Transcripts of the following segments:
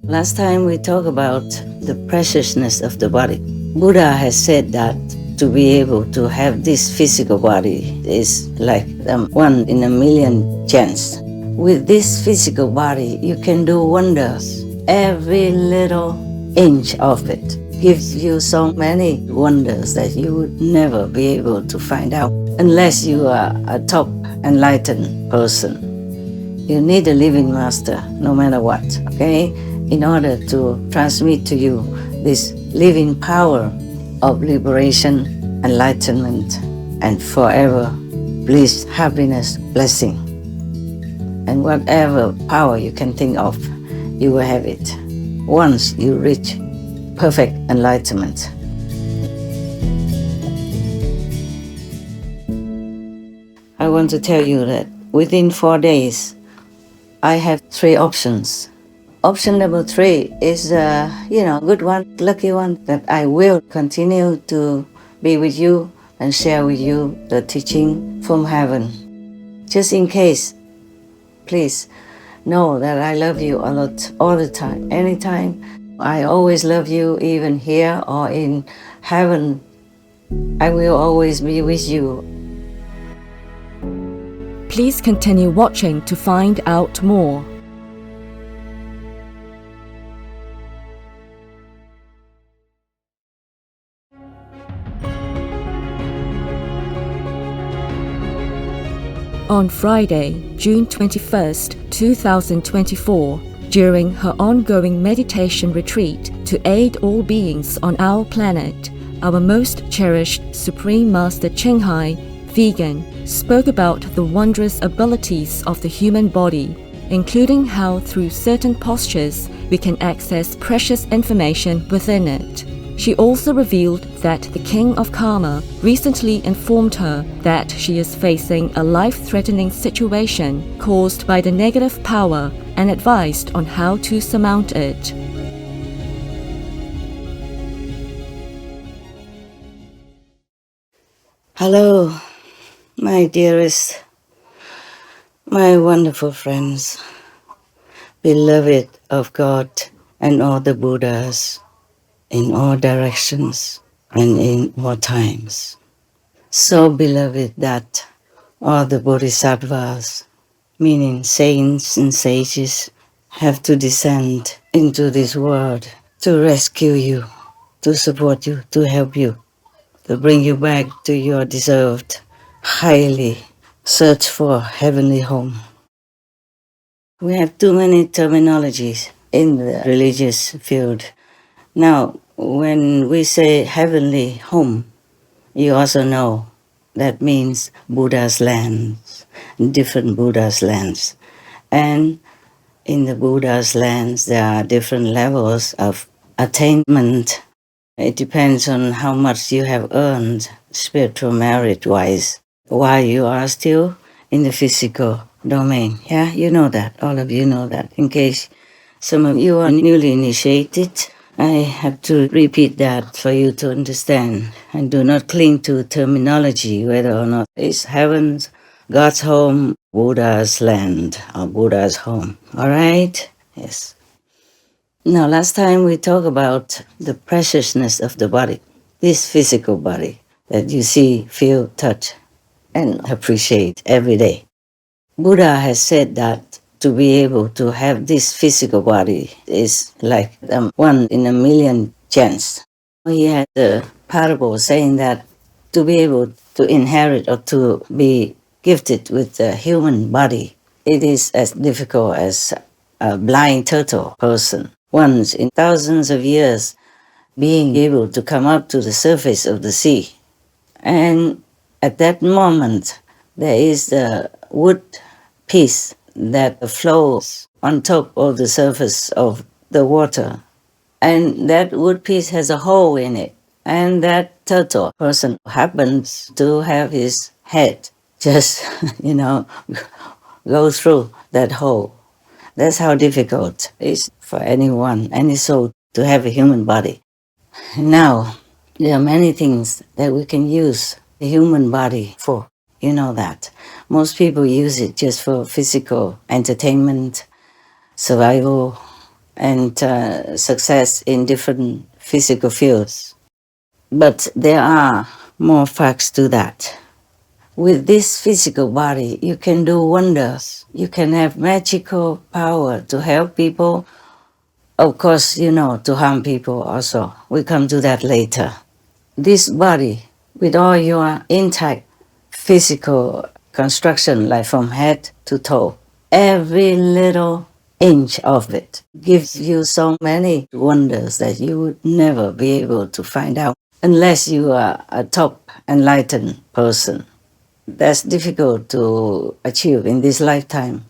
Last time we talked about the preciousness of the body. Buddha has said that to be able to have this physical body is like one in a million chance. With this physical body, you can do wonders. Every little inch of it gives you so many wonders that you would never be able to find out unless you are a top enlightened person. You need a living master no matter what, okay? In order to transmit to you this living power of liberation, enlightenment, and forever bliss, happiness, blessing. And whatever power you can think of, you will have it once you reach perfect enlightenment. I want to tell you that within 4 days, I have 3 options. Option number 3 is good one, lucky one, that I will continue to be with you and share with you the teaching from heaven. Just in case, please know that I love you a lot, all the time, anytime. I always love you, even here or in heaven. I will always be with you. Please continue watching to find out more. On Friday, June 21st, 2024, during her ongoing meditation retreat to aid all beings on our planet, our most cherished Supreme Master Ching Hai, vegan, spoke about the wondrous abilities of the human body, including how through certain postures we can access precious information within it. She also revealed that the King of Karma recently informed her that she is facing a life-threatening situation caused by the negative power and advised on how to surmount it. Hello, my dearest, my wonderful friends, beloved of God and all the Buddhas, in all directions and in all times. So beloved that all the bodhisattvas, meaning saints and sages, have to descend into this world to rescue you, to support you, to help you, to bring you back to your deserved, highly searched for heavenly home. We have too many terminologies in the religious field. Now, when we say heavenly home, you also know that means Buddha's lands, different Buddha's lands. And in the Buddha's lands, there are different levels of attainment. It depends on how much you have earned spiritual merit-wise while you are still in the physical domain. Yeah, you know that. All of you know that. In case some of you are newly initiated, I have to repeat that for you to understand. And do not cling to terminology, whether or not it's heaven's, God's home, Buddha's land, or Buddha's home. All right? Yes. Now, last time we talked about the preciousness of the body, this physical body that you see, feel, touch, and appreciate every day. Buddha has said that to be able to have this physical body is like one in a million chance. He had a parable saying that to be able to inherit or to be gifted with a human body, it is as difficult as a blind turtle person. Once in thousands of years, being able to come up to the surface of the sea. And at that moment, there is the wood piece that flows on top of the surface of the water. And that wood piece has a hole in it. And that turtle person happens to have his head just, go through that hole. That's how difficult it is for anyone, any soul, to have a human body. Now, there are many things that we can use the human body for. You know that. Most people use it just for physical entertainment, survival, and success in different physical fields. But there are more facts to that. With this physical body, you can do wonders. You can have magical power to help people. Of course, to harm people also. We come to that later. This body, with all your intact physical construction, like from head to toe, every little inch of it gives you so many wonders that you would never be able to find out unless you are a top enlightened person. That's difficult to achieve in this lifetime.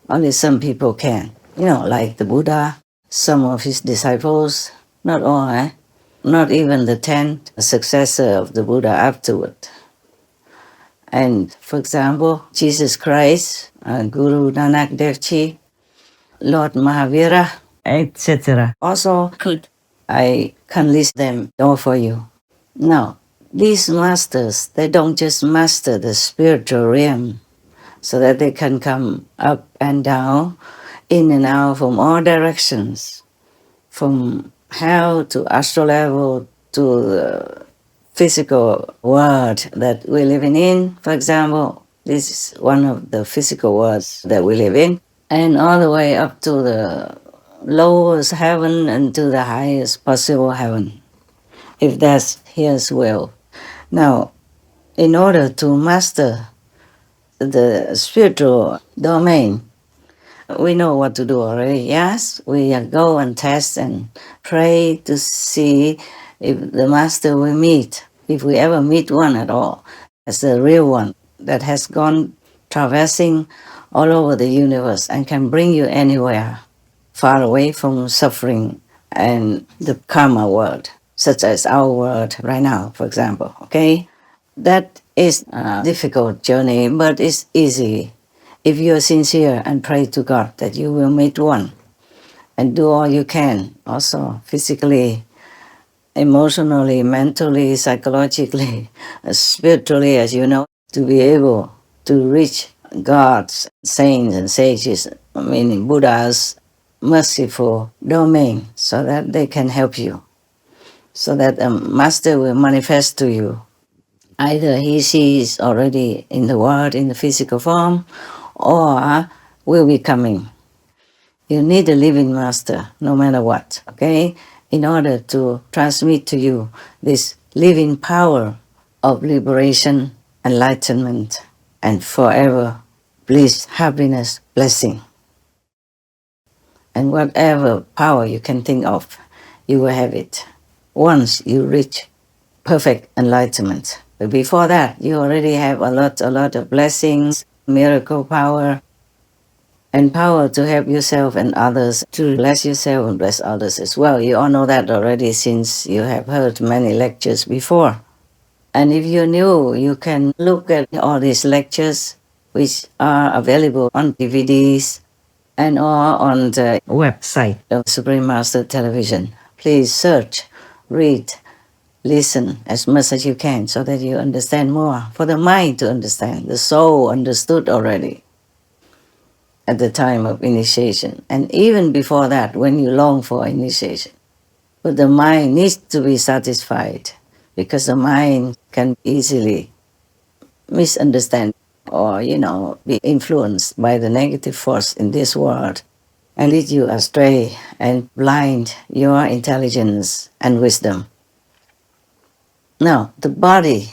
Only some people can. Like the Buddha, some of his disciples, not all, not even the 10th successor of the Buddha afterward. And for example, Jesus Christ, Guru Nanak Dev Ji, Lord Mahavira, etc. Also could. I can list them all for you. Now, these masters, they don't just master the spiritual realm so that they can come up and down, in and out from all directions, from hell to astral level to the physical world that we're living in. For example, this is one of the physical worlds that we live in, and all the way up to the lowest heaven and to the highest possible heaven, if that's His will. Now, in order to master the spiritual domain, we know what to do already. Yes, we go and test and pray to see if the master we meet, if we ever meet one at all, as the real one that has gone traversing all over the universe and can bring you anywhere far away from suffering and the karma world, such as our world right now, for example. Okay, that is a difficult journey, but it's easy if you're sincere and pray to God that you will meet one, and do all you can, also physically, emotionally, mentally, psychologically, spiritually, as you know, to be able to reach God's saints and sages, meaning Buddha's merciful domain, so that they can help you, so that a master will manifest to you. Either she is already in the world in the physical form, or will be coming. You need a living master, no matter what, okay? In order to transmit to you this living power of liberation, enlightenment, and forever bliss, happiness, blessing. And whatever power you can think of, you will have it once you reach perfect enlightenment. But before that, you already have a lot of blessings, miracle power, and power to help yourself and others, to bless yourself and bless others as well. You all know that already since you have heard many lectures before. And if you're new, you can look at all these lectures, which are available on DVDs and or on the website of Supreme Master Television. Please search, read, listen as much as you can so that you understand more. For the mind to understand, the soul understood already at the time of initiation, and even before that, when you long for initiation. But the mind needs to be satisfied, because the mind can easily misunderstand or, be influenced by the negative force in this world and lead you astray and blind your intelligence and wisdom. Now, the body,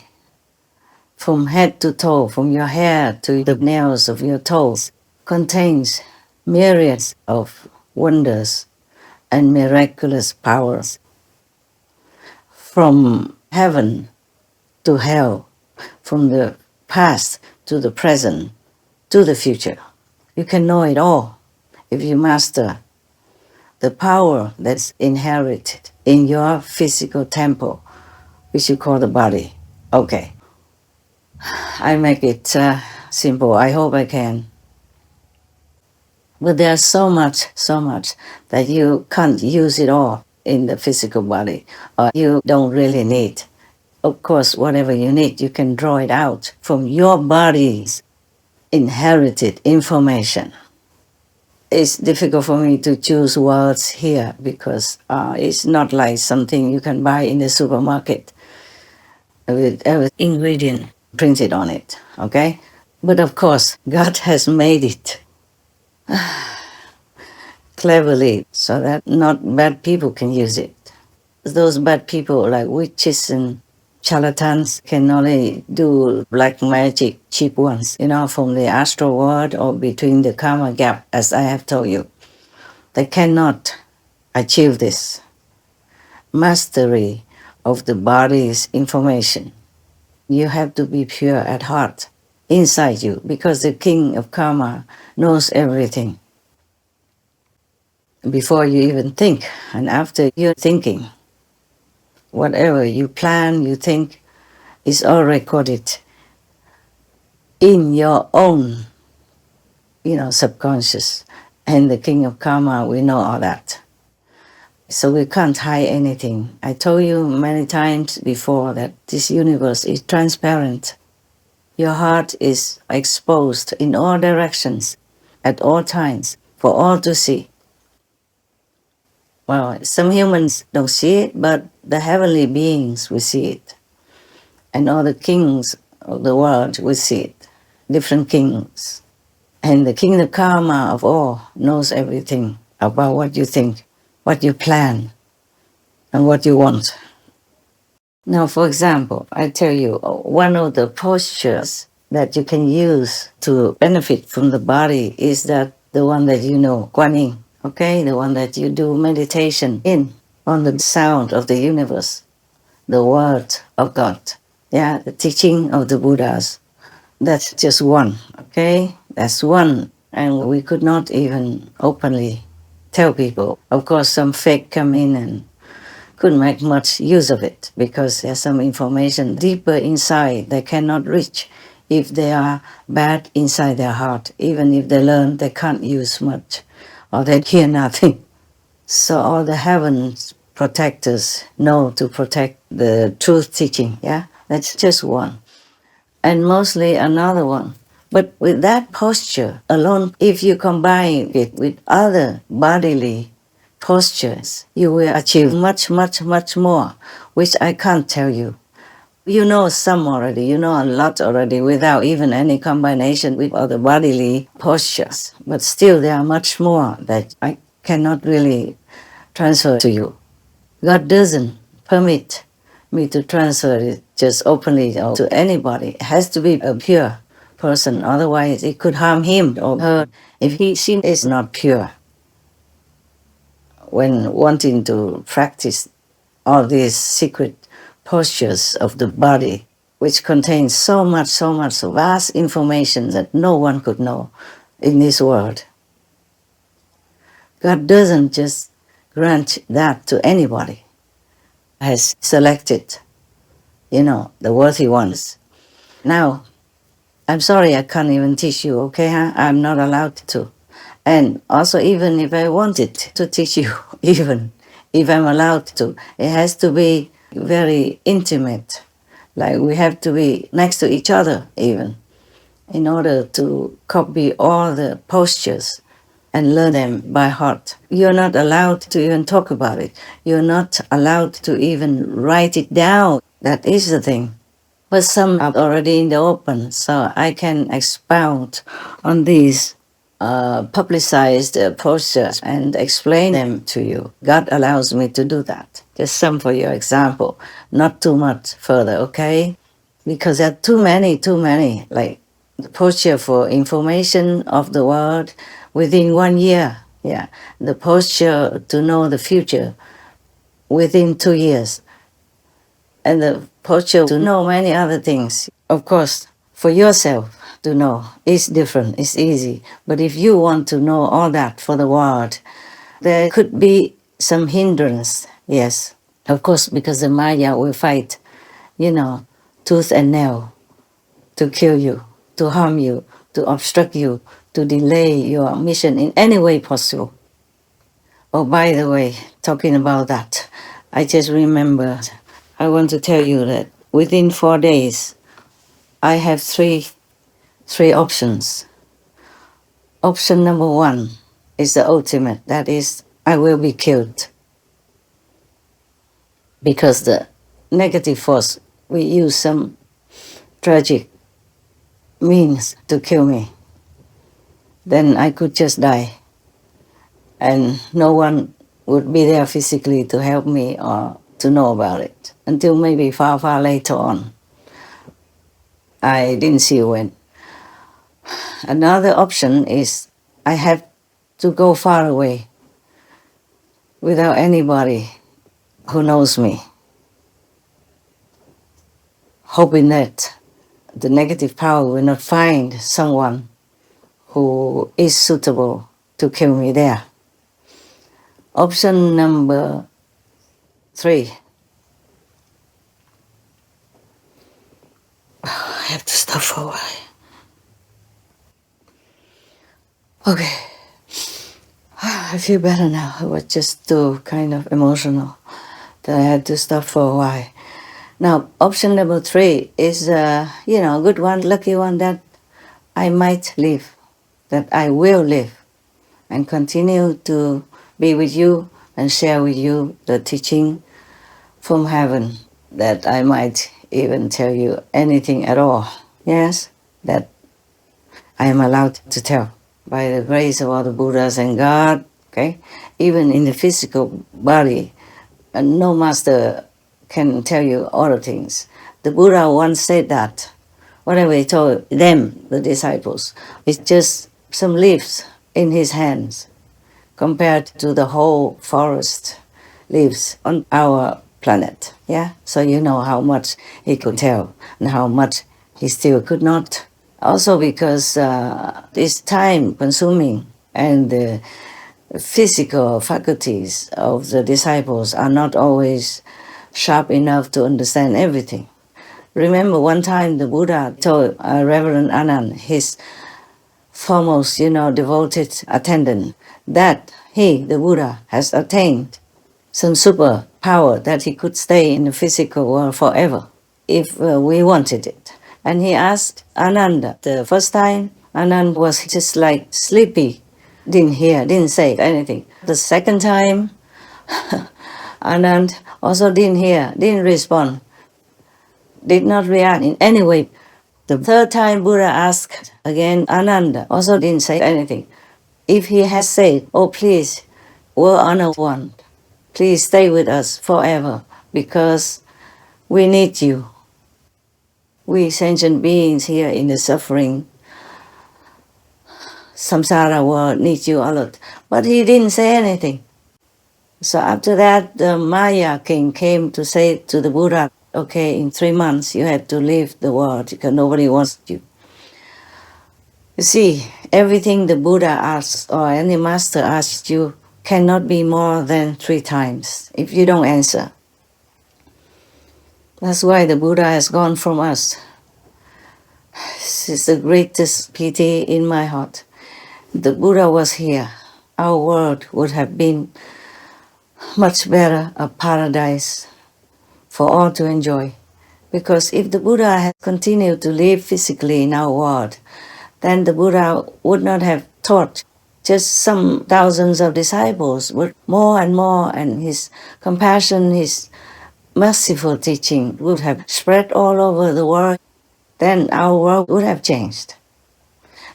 from head to toe, from your hair to the nails of your toes, contains myriads of wonders and miraculous powers. From heaven to hell, from the past to the present to the future. You can know it all if you master the power that's inherited in your physical temple, which you call the body. Okay. I make it simple. I hope I can. But there's so much that you can't use it all in the physical body, or you don't really need. Of course, whatever you need, you can draw it out from your body's inherited information. It's difficult for me to choose words here because it's not like something you can buy in the supermarket with every ingredient printed on it, okay? But of course, God has made it cleverly so that not bad people can use it. Those bad people like witches and charlatans can only do black magic, cheap ones, from the astral world or between the karma gap, as I have told you. They cannot achieve this mastery of the body's information. You have to be pure at heart, inside you, because the king of karma knows everything. Before you even think, and after you're thinking, whatever you plan, you think, is all recorded in your own, subconscious. And the king of karma, we know all that. So we can't hide anything. I told you many times before that this universe is transparent. Your heart is exposed in all directions, at all times, for all to see. Well, some humans don't see it, but the heavenly beings will see it. And all the kings of the world will see it, different kings. And the king of karma of all knows everything about what you think, what you plan, and what you want. Now, for example, I tell you, one of the postures that you can use to benefit from the body is that the one that you know, Quan Yin, okay? The one that you do meditation in, on the sound of the universe, the word of God, the teaching of the Buddhas. That's just one, okay? That's one. And we could not even openly tell people. Of course, some fake come in and couldn't make much use of it because there's some information deeper inside they cannot reach if they are bad inside their heart. Even if they learn, they can't use much or they hear nothing. So all the heavens protectors know to protect the truth teaching, That's just one. And mostly another one. But with that posture alone, if you combine it with other bodily postures, you will achieve much, much, much more, which I can't tell you. You know some already, you know a lot already without even any combination with other bodily postures. But still there are much more that I cannot really transfer to you. God doesn't permit me to transfer it just openly or to anybody. It has to be a pure person, otherwise it could harm him or her if she is not pure. When wanting to practice all these secret postures of the body, which contains so much vast information that no one could know in this world. God doesn't just grant that to anybody. Has selected, the worthy ones. Now, I'm sorry I can't even teach you, okay? I'm not allowed to. And also, even if I wanted to teach you, even if I'm allowed to, it has to be very intimate. Like we have to be next to each other even, in order to copy all the postures and learn them by heart. You're not allowed to even talk about it. You're not allowed to even write it down. That is the thing. But some are already in the open, so I can expound on these publicized postures and explain them to you. God allows me to do that. Just some for your example, not too much further, okay? Because there are too many, like the posture for information of the world within 1 year, the posture to know the future within 2 years, and the posture to know many other things. Of course, for yourself to know is different, it's easy. But if you want to know all that for the world, there could be some hindrance, yes. Of course, because the Maya will fight, tooth and nail to kill you, to harm you, to obstruct you, to delay your mission in any way possible. Oh, by the way, talking about that, I just remembered, I want to tell you that within 4 days, I have three options. Option number 1 is the ultimate. That is, I will be killed. Because the negative force will use some tragic means to kill me. Then I could just die. And no one would be there physically to help me or to know about it until maybe far, far later on. I didn't see when. Another option is I have to go far away without anybody who knows me, hoping that the negative power will not find someone who is suitable to kill me there. Option number 3. I have to stop for a while. Okay. I feel better now. I was just too kind of emotional that I had to stop for a while. Now, option number 3 is, a good one, lucky one, that I might live, that I will live and continue to be with you and share with you the teaching from heaven, that I might even tell you anything at all. Yes, that I am allowed to tell by the grace of all the Buddhas and God, okay? Even in the physical body, no master can tell you all the things. The Buddha once said that whatever he told them, the disciples, it's just some leaves in his hands compared to the whole forest leaves on our planet. Yeah, so you know how much he could tell and how much he still could not. Also because it's time consuming and the physical faculties of the disciples are not always sharp enough to understand everything. Remember one time the Buddha told Reverend Anand, his foremost, devoted attendant, that he, the Buddha, has attained some super power that he could stay in the physical world forever if we wanted it. And he asked Ananda the first time. Anand was just like sleepy, didn't hear, didn't say anything. The second time, Anand also didn't hear, didn't respond, did not react in any way. The third time Buddha asked again, Ananda also didn't say anything. If he had said, "Oh please, World Honor One, please stay with us forever because we need you. We sentient beings here in the suffering samsara world need you a lot." But he didn't say anything. So after that, the Maya king came to say to the Buddha, "Okay, in 3 months you have to leave the world because nobody wants you." You see, everything the Buddha asks or any master asks you cannot be more than 3 times if you don't answer. That's why the Buddha has gone from us. This is the greatest pity in my heart. The Buddha was here. Our world would have been much better, a paradise for all to enjoy. Because if the Buddha had continued to live physically in our world, then the Buddha would not have taught just some thousands of disciples, but more and more, and his compassion, his merciful teaching would have spread all over the world. Then our world would have changed.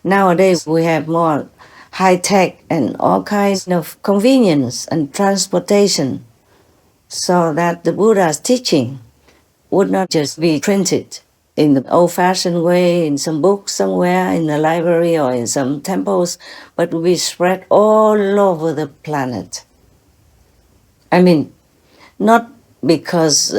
Nowadays we have more high-tech and all kinds of convenience and transportation, so that the Buddha's teaching would not just be printed in the old-fashioned way in some book somewhere in the library or in some temples, but would be spread all over the planet. I mean, not because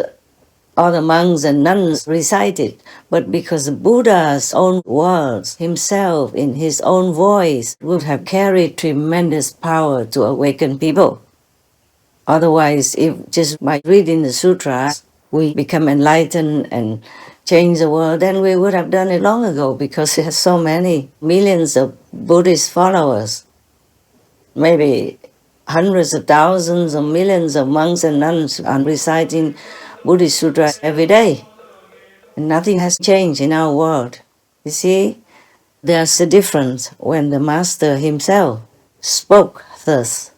all the monks and nuns recite it, but because the Buddha's own words, himself in his own voice, would have carried tremendous power to awaken people. Otherwise, if just by reading the sutras, we become enlightened and change the world, then we would have done it long ago because it has so many millions of Buddhist followers. Maybe hundreds of thousands or millions of monks and nuns are reciting Buddhist sutras every day. And nothing has changed in our world. You see, there's a difference when the Master himself spoke thus.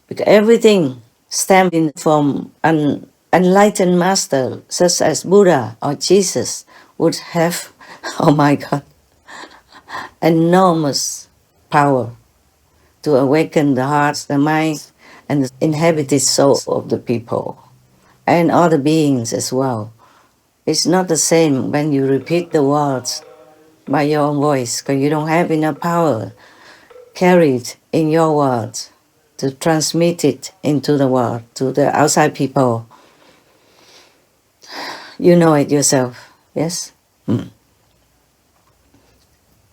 Because everything stemming from an enlightened master such as Buddha or Jesus would have, oh my God, enormous power to awaken the hearts, the minds, and the inhabited soul of the people and other beings as well. It's not the same when you repeat the words by your own voice, because you don't have enough power carried in your words to transmit it into the world, to the outside people. You know it yourself, yes?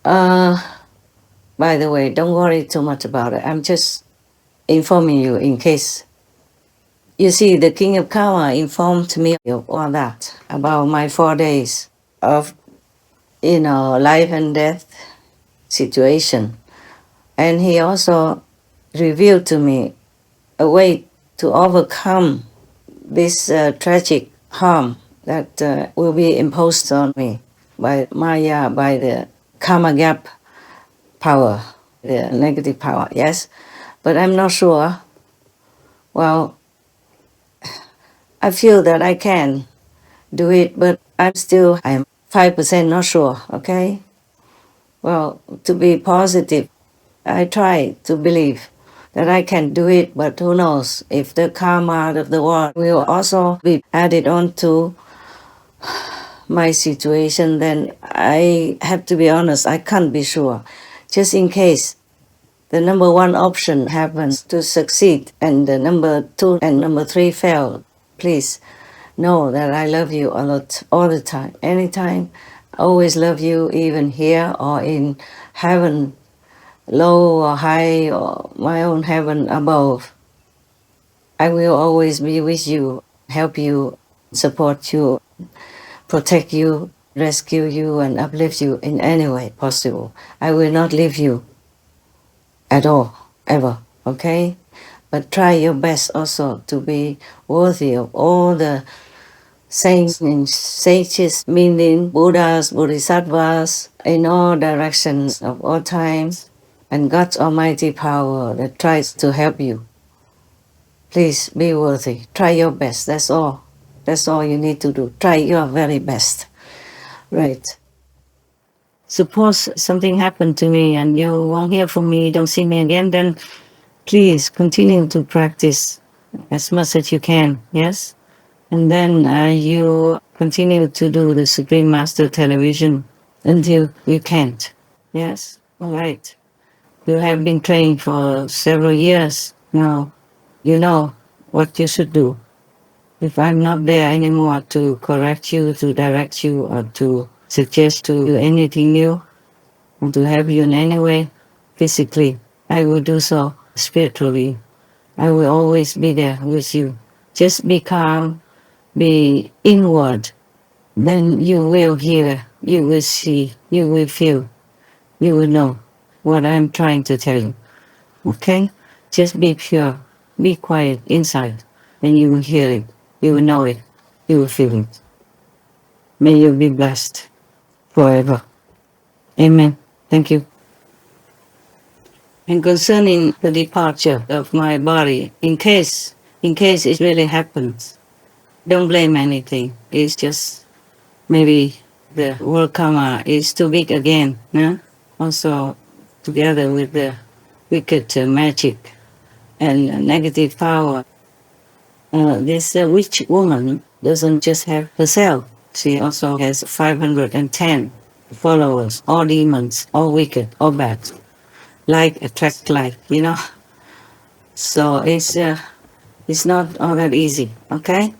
By the way, don't worry too much about it. I'm just informing you in case. You see, the King of Karma informed me of all that, about my 4 days of, life and death situation. And he also revealed to me a way to overcome this tragic harm that will be imposed on me by Maya, by the karma gap power, the negative power, yes? But I'm not sure. Well, I feel that I can do it, but I'm 5% not sure, okay? Well, to be positive, I try to believe that I can do it, but who knows if the karma of the world will also be added on to my situation, then I have to be honest, I can't be sure. Just in case the number 1 option happens to succeed and the number 2 and number 3 fail, please know that I love you a lot, all the time, anytime. I always love you, even here or in heaven, low or high, or my own heaven above. I will always be with you, help you, support you, protect you, rescue you, and uplift you in any way possible. I will not leave you at all, ever, okay? But try your best also to be worthy of all the saints and sages, meaning Buddhas, Bodhisattvas, in all directions of all times, and God's almighty power that tries to help you. Please be worthy. Try your best, that's all. That's all you need to do. Try your very best. Right. Suppose something happened to me and you won't hear from me, don't see me again, then please continue to practice as much as you can, yes? And then you continue to do the Supreme Master Television until you can't, yes? All right. You have been training for several years now. You know what you should do. If I'm not there anymore to correct you, to direct you, or to suggest to you anything new, or to help you in any way, physically, I will do so spiritually. I will always be there with you. Just be calm, be inward. Then you will hear, you will see, you will feel, you will know what I'm trying to tell you. Okay? Just be pure, be quiet inside, and you will hear it, you will know it, you will feel it. May you be blessed forever. Amen. Thank you. And concerning the departure of my body, in case it really happens, don't blame anything. It's just maybe the world karma is too big again. No? Also, together with the wicked magic and negative power, this witch woman doesn't just have herself. She also has 510 followers, all demons, all wicked, all bad. Like attract like, you know. So it's not all that easy, okay?